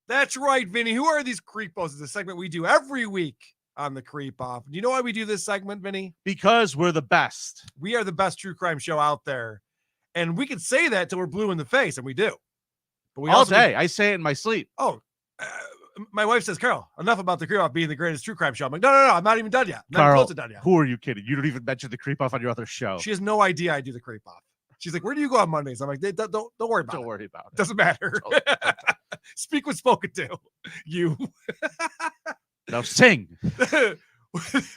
That's right, Vinny. Who are these Creepos? It's a segment we do every week on the Creep Off. Do you know why we do this segment, Vinny? Because we're the best. We are the best true crime show out there. And we can say that till we're blue in the face, and we do. But we all day. I say it in my sleep. Oh, my wife says, Carl, enough about the Creep Off being the greatest true crime show. I'm like, no, I'm not even done yet. I'm Carl, not close to done yet. Who are you kidding? You don't even mention the Creep Off on your other show. She has no idea I do the Creep Off. She's like, where do you go on Mondays? I'm like, don't worry about it. Don't worry about it. Doesn't matter. Speak when spoken to. You. Now sing.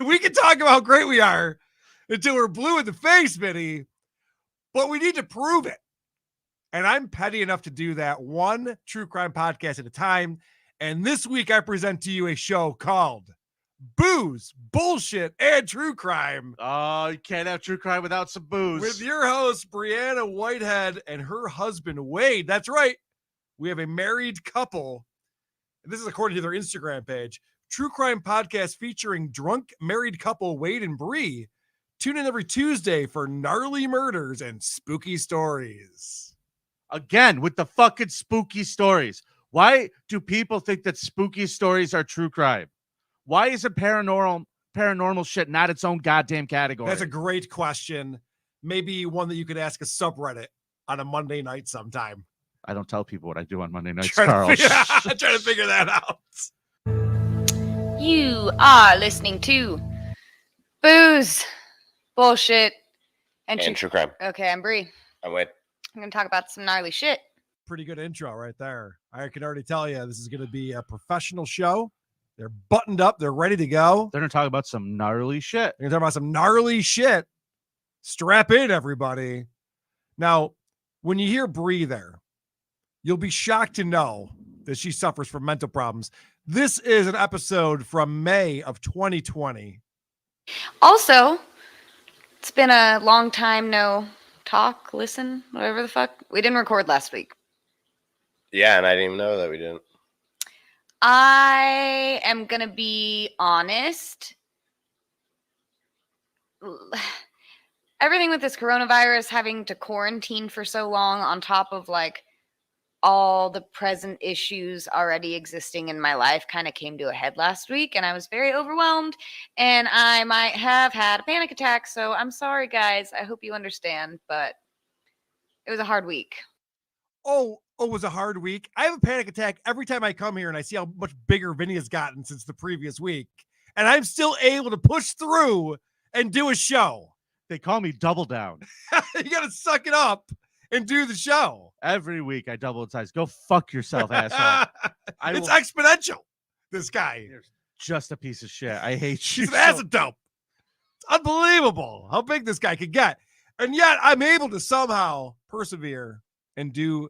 We can talk about how great we are until we're blue in the face, Vinny, but we need to prove it. And I'm petty enough to do that one true crime podcast at a time. And this week I present to you a show called Booze, Bullshit, and True Crime. Oh, you can't have true crime without some booze. With your host, Brianna Whitehead, and her husband, Wade. That's right. We have a married couple. This is according to their Instagram page. True crime podcast featuring drunk married couple Wade and Bree. Tune in every Tuesday for gnarly murders and spooky stories. Again, with the fucking spooky stories. Why do people think that spooky stories are true crime? Why isn't paranormal shit not its own goddamn category? That's a great question. Maybe one that you could ask a subreddit on a Monday night sometime. I don't tell people what I do on Monday nights, Carl. I'm trying to figure that out. You are listening to Booze, Bullshit, and True Crime. Okay, I'm Bree. I'm Wade. I'm going to talk about some gnarly shit. Pretty good intro right there. I can already tell you this is going to be a professional show. They're buttoned up. They're ready to go. They're going to talk about some gnarly shit. They're going to talk about some gnarly shit. Strap in, everybody. Now, when you hear Bree there, you'll be shocked to know that she suffers from mental problems. This is an episode from May of 2020. Also, it's been a long time no talk, listen, whatever the fuck. We didn't record last week. Yeah, and I didn't even know that we didn't. I am going to be honest. Everything with this coronavirus, having to quarantine for so long on top of like all the present issues already existing in my life kind of came to a head last week, and I was very overwhelmed, and I might have had a panic attack. So I'm sorry, guys. I hope you understand, but it was a hard week. Oh, it was a hard week. I have a panic attack every time I come here and I see how much bigger Vinny has gotten since the previous week. And I'm still able to push through and do a show. They call me Double Down. You got to suck it up and do the show. Every week I double in size. Go fuck yourself, asshole. It's exponential, this guy. You're just a piece of shit. I hate you. He's an acidope. It's unbelievable how big this guy could get. And yet I'm able to somehow persevere and do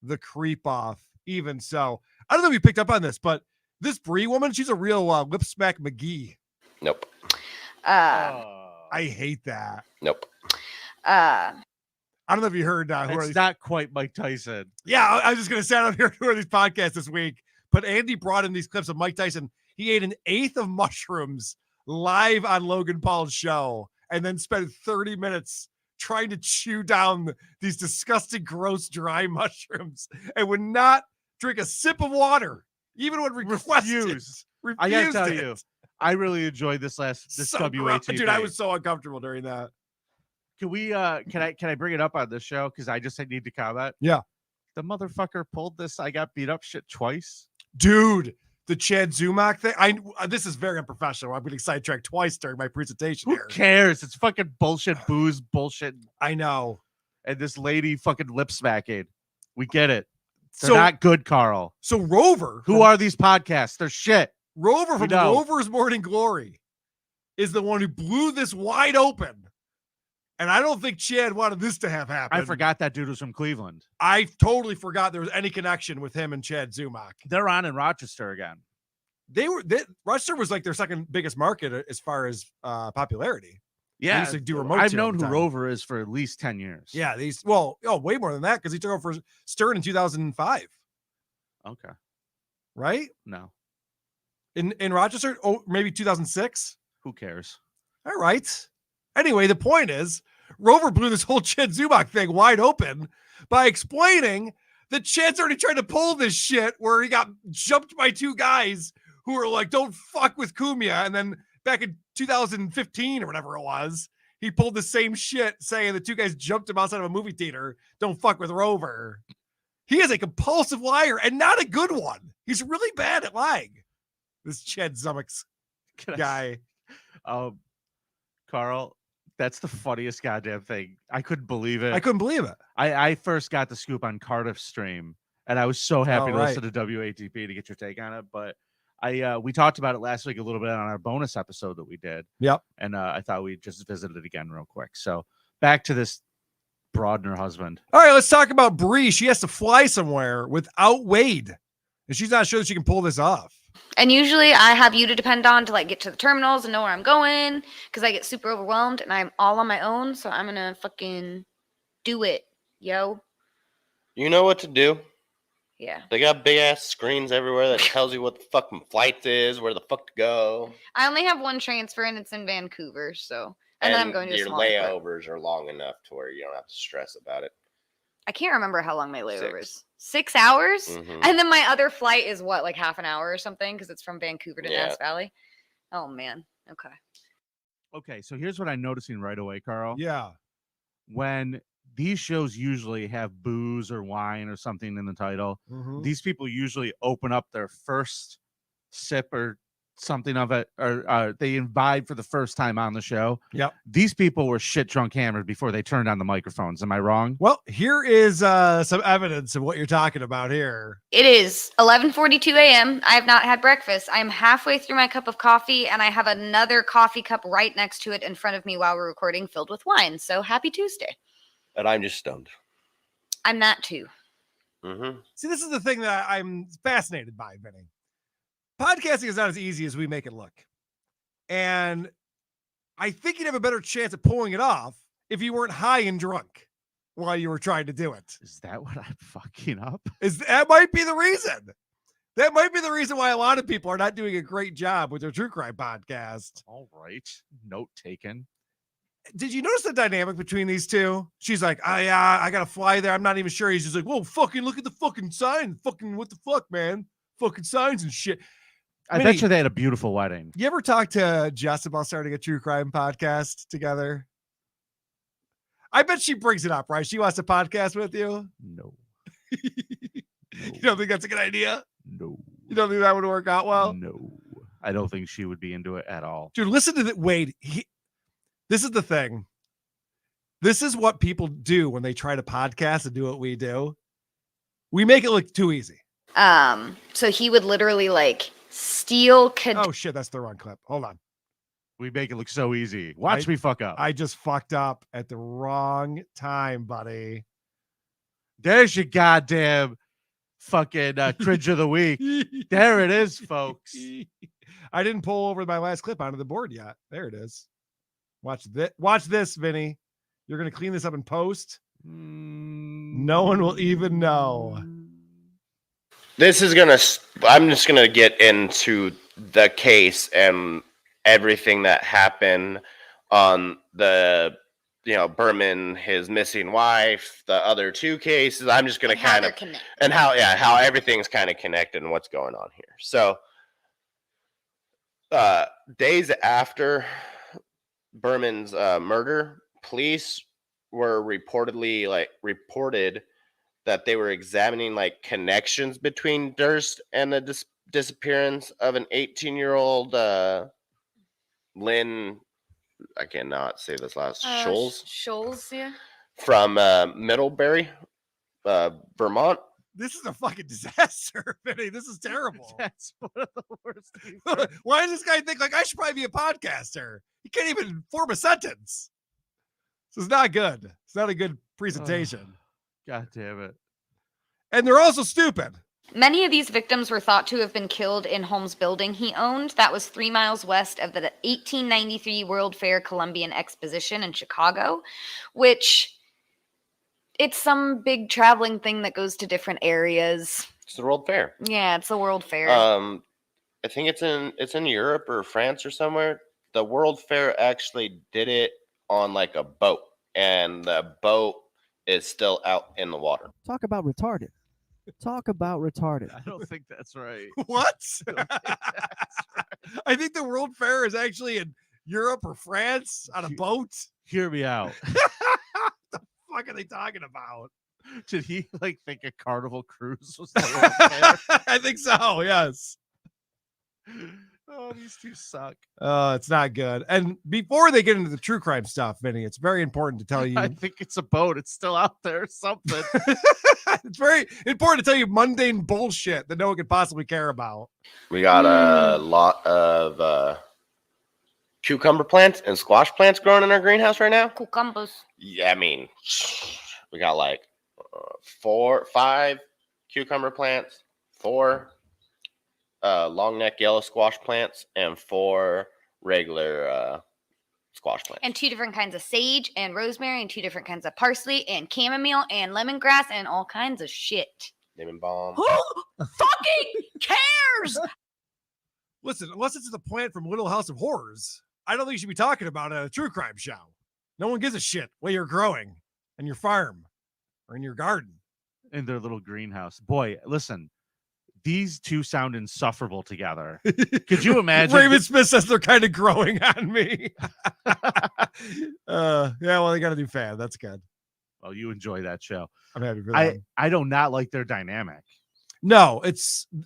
the Creep Off. Even so, I don't know if you picked up on this, but this Bree woman, she's a real lip smack McGee. Nope. I hate that. Nope. I don't know if you heard. It's not quite Mike Tyson. Yeah, I was just going to say, I don't hear who are these podcasts this week, but Andy brought in these clips of Mike Tyson. He ate an eighth of mushrooms live on Logan Paul's show and then spent 30 minutes trying to chew down these disgusting, gross, dry mushrooms and would not drink a sip of water, even when requested. Refused. I gotta tell you, I really enjoyed this WAT. Dude, I was so uncomfortable during that. Can we? Can I bring it up on this show? Because I need to comment. Yeah, the motherfucker pulled this. I got beat up shit twice, dude. The Chad Zumock thing. This is very unprofessional. I'm getting sidetracked twice during my presentation. Who cares? It's fucking bullshit, booze, bullshit. I know. And this lady fucking lip smacking. We get it. They're not good, Carl. So Rover. Who are these podcasts? They're shit. Rover from Rover's Morning Glory is the one who blew this wide open. And I don't think Chad wanted this to have happened. I forgot that dude was from Cleveland. I totally forgot there was any connection with him and Chad Zumock. They're on in Rochester again. Rochester was like their second biggest market as far as popularity. Yeah, used to do remote. I've known who Rover is for at least 10 years. Yeah, way more than that because he took over for Stern in 2005. Okay, right? No, in Rochester, maybe 2006. Who cares? All right. Anyway, the point is, Rover blew this whole Chad Zumock thing wide open by explaining The Chad's already tried to pull this shit where he got jumped by two guys who were like, don't fuck with Kumia. And then back in 2015 or whatever it was, he pulled the same shit saying the two guys jumped him outside of a movie theater. Don't fuck with Rover. He is a compulsive liar and not a good one. He's really bad at lying. This Chad Zummix guy. Carl, that's the funniest goddamn thing. I couldn't believe it. I couldn't believe it. I first got the scoop on Cardiff's stream, and I was so happy to right. listen to WATP to get your take on it. But we talked about it last week a little bit on our bonus episode that we did. Yep. And I thought we'd just visit it again real quick. So back to this broad and her husband. All right, let's talk about Bree. She has to fly somewhere without Wade, and she's not sure that she can pull this off. And usually I have you to depend on to like get to the terminals and know where I'm going because I get super overwhelmed and I'm all on my own. So I'm going to fucking do it, yo. You know what to do. Yeah. They got big ass screens everywhere that tells you what the fucking flight is, where the fuck to go. I only have one transfer and it's in Vancouver. So, and then I'm going to a your smaller clip. layovers are long enough to where you don't have to stress about it. I can't remember how long my layover is. 6 hours? Mhm. And then my other flight is what, like half an hour or something? Because it's from Vancouver to Yeah. Nass Valley. Oh, man. Okay. Okay, so here's what I'm noticing right away, Carl. Yeah. When these shows usually have booze or wine or something in the title, these people usually open up their first sip or something of it, or they imbibe for the first time on the show. Yep. These people were shit drunk hammered before they turned on the microphones. Am I wrong? Well, here is some evidence of what you're talking about here. It is 11:42 a.m. I have not had breakfast. I am halfway through my cup of coffee, and I have another coffee cup right next to it in front of me while we're recording, filled with wine. So happy Tuesday. And I'm just stoned. I'm that too. Mm-hmm. See, this is the thing that I'm fascinated by, Vinny. Podcasting is not as easy as we make it look. And I think you'd have a better chance at pulling it off if you weren't high and drunk while you were trying to do it. Is that what I'm fucking up? That might be the reason. That might be the reason why a lot of people are not doing a great job with their true crime podcast. All right. Note taken. Did you notice the dynamic between these two? She's like, I gotta fly there. I'm not even sure. He's just like, whoa, fucking look at the fucking sign. Fucking what the fuck, man? Fucking signs and shit. I bet you they had a beautiful wedding. You ever talk to Jess about starting a true crime podcast together? I bet she brings it up, right? She wants to podcast with you. No. You don't think that's a good idea? No. You don't think that would work out well? No. I don't think she would be into it at all. Dude, listen to that. Wade, this is the thing. This is what people do when they try to podcast and do what we do. We make it look too easy. So he would literally like steal. Oh shit, that's the wrong clip. Hold on. We make it look so easy. Watch me fuck up. I just fucked up at the wrong time, buddy. There's your goddamn fucking cringe of the week. There it is, folks. I didn't pull over my last clip onto the board yet. There it is. Watch this, Vinny. You're gonna clean this up in post. No one will even know. I'm just gonna get into the case and everything that happened on the, Berman, his missing wife, the other two cases. I'm just gonna kind of connect. And how everything's kind of connected and what's going on here. So, days after Berman's murder, police were reported that they were examining connections between Durst and the disappearance of an 18-year-old Lynn. I cannot say this last. Scholes, yeah. From Middlebury, Vermont. This is a fucking disaster, Vinny. This is terrible. That's one of the worst things. Why does this guy think I should probably be a podcaster? He can't even form a sentence. This is not good. It's not a good presentation. God damn it. And they're also stupid. Many of these victims were thought to have been killed in Holmes' building he owned. That was 3 miles west of the 1893 World Fair Columbian Exposition in Chicago, which it's some big traveling thing that goes to different areas. It's the World Fair. Yeah, it's the World Fair. I think it's in Europe or France or somewhere. The World Fair actually did it on a boat, and the boat is still out in the water. Talk about retarded. Talk about retarded. I don't think that's right. What? I don't think that's right. I think the World Fair is actually in Europe or France on a boat. Hear me out. What the fuck are they talking about? Did he like think a Carnival cruise was the World Fair? I think so. Yes. Oh, these two suck. It's not good. And before they get into the true crime stuff, Vinny, it's very important to tell you. I think it's a boat. It's still out there or something. It's very important to tell you mundane bullshit that no one could possibly care about. We got a lot of cucumber plants and squash plants growing in our greenhouse right now. Cucumbers. Yeah, I mean, we got like 5 cucumber plants, 4 long neck yellow squash plants, and 4 regular squash plants. And 2 different kinds of sage and rosemary and 2 different kinds of parsley and chamomile and lemongrass and all kinds of shit. Lemon balm. Who fucking cares? Listen, unless it's the plant from Little House of Horrors, I don't think you should be talking about a true crime show. No one gives a shit what you're growing in your farm or in your garden. In their little greenhouse. Boy, listen. These two sound insufferable together. Could you imagine? Raven Smith says they're kind of growing on me. Yeah, well, they got a new fan. That's good. Well, you enjoy that show. I'm happy for them. I do not like their dynamic. No,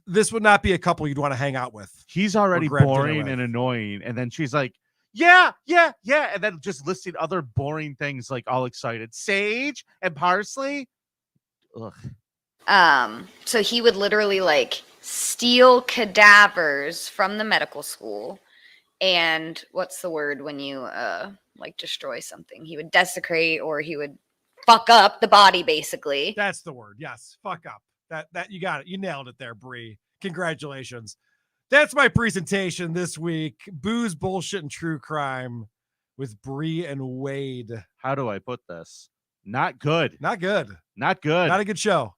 this would not be a couple you'd want to hang out with. He's already grab dinner boring with. and annoying, and then she's like, yeah, and then just listing other boring things like all excited. Sage and parsley. Ugh. So he would literally like steal cadavers from the medical school, and what's the word when you like destroy something? He would desecrate, or he would fuck up the body, basically. That's the word. Yes, fuck up. That you got it. You nailed it there, Bree. Congratulations. That's my presentation this week. Booze, bullshit, and true crime with Bree and Wade. How do I put this? Not good. Not good. Not good. Not a good show.